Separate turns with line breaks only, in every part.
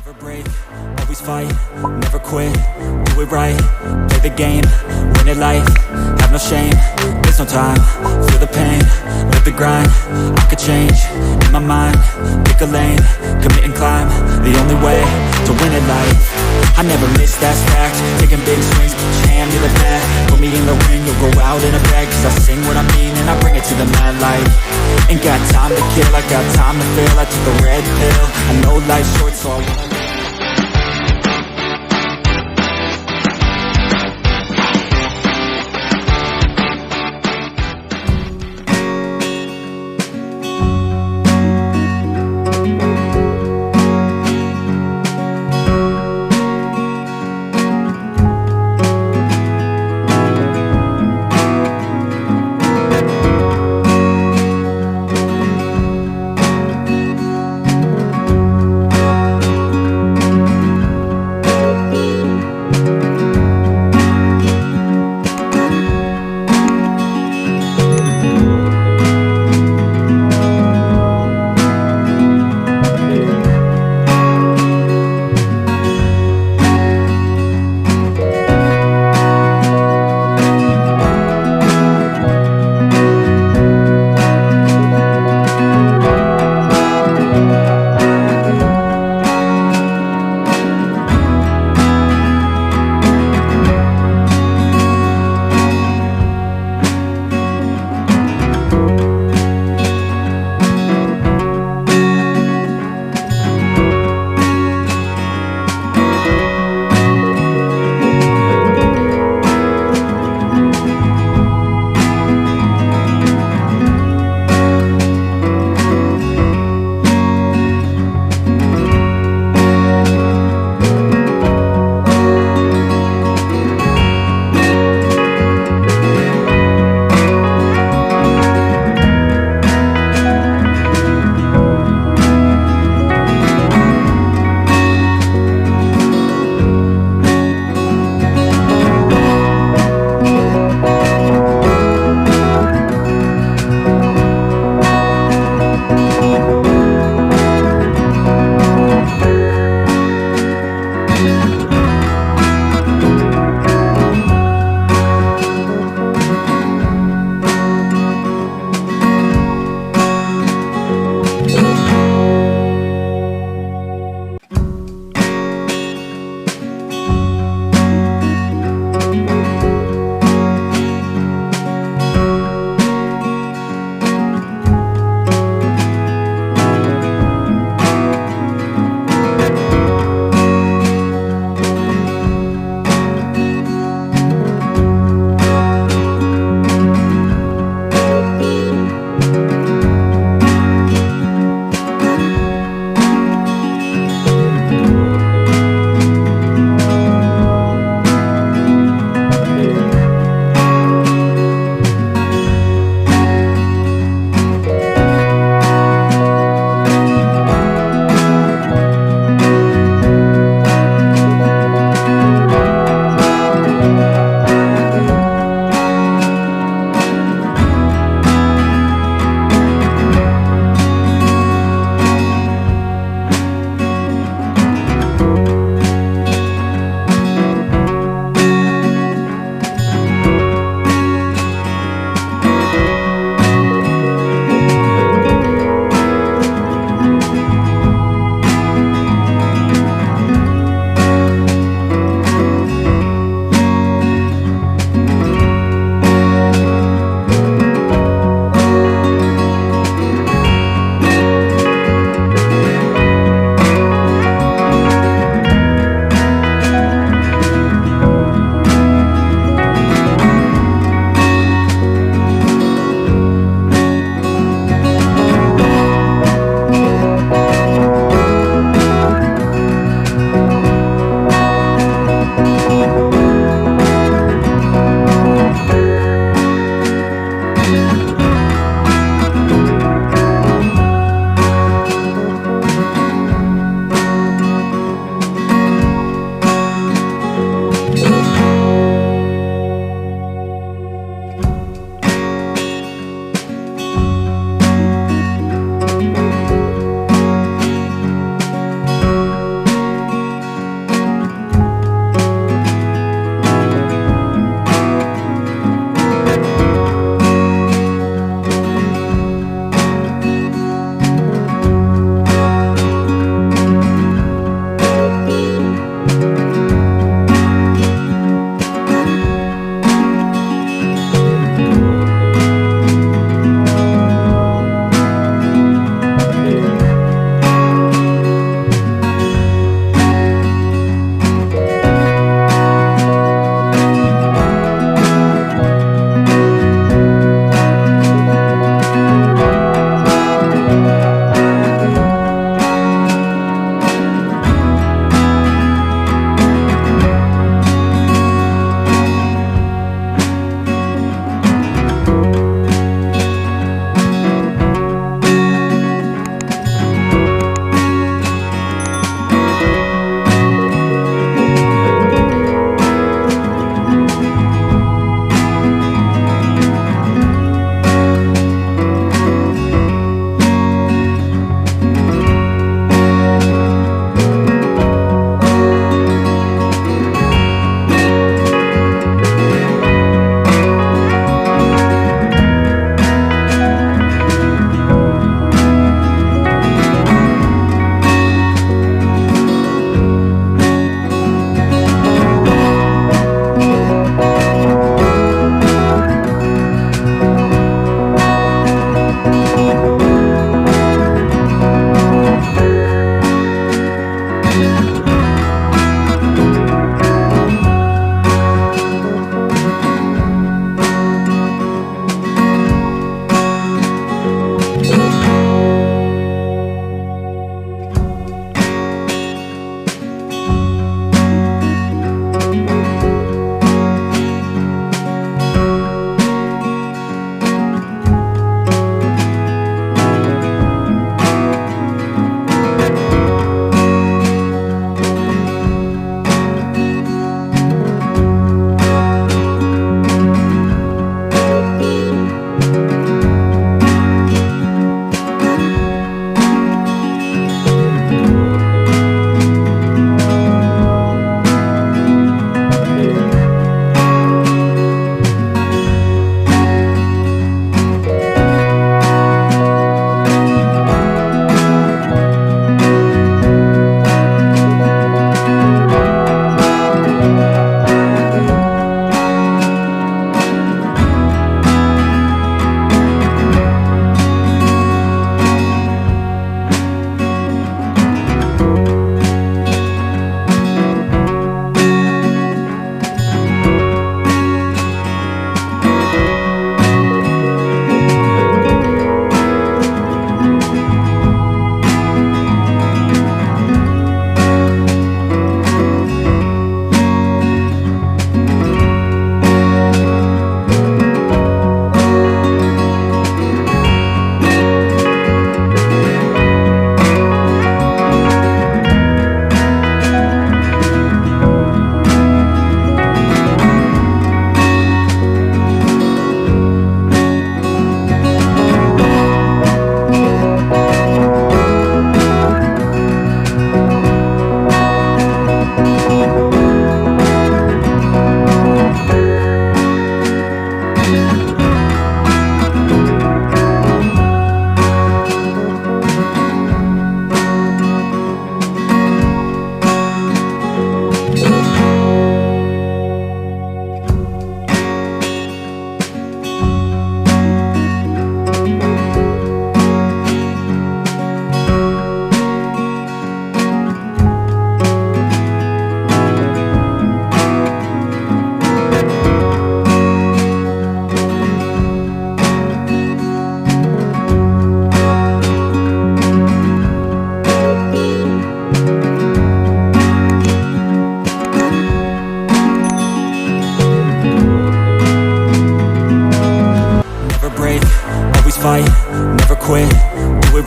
Never break, always fight, never quit, do it right, play the game, win it life, have no shame, there's no time, feel the pain, live the grind, I could change, in my mind, pick a lane, commit and climb, the only way to win it life. I never miss, that's fact, taking big swings, put your hand to the bat, put me in the ring, you'll go out in a bag, cause I sing what I mean and I bring it to the mad light. Ain't got time to kill, I got time to feel, I took the red pill, I know life's short so I wanna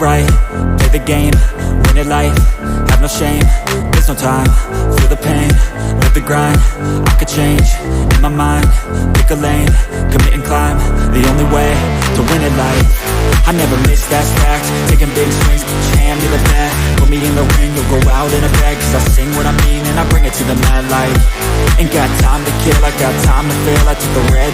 right, play the game, win it life, have no shame, there's no time, feel the pain, live the grind, I could change, in my mind, pick a lane, commit and climb, the only way to win it life. I never miss, that's fact, taking big swings, each hand to the bat, put me in the ring, you'll go out in a bag, cause I sing what I mean and I bring it to the mad light. Ain't got time to kill, I got time to feel, I took a red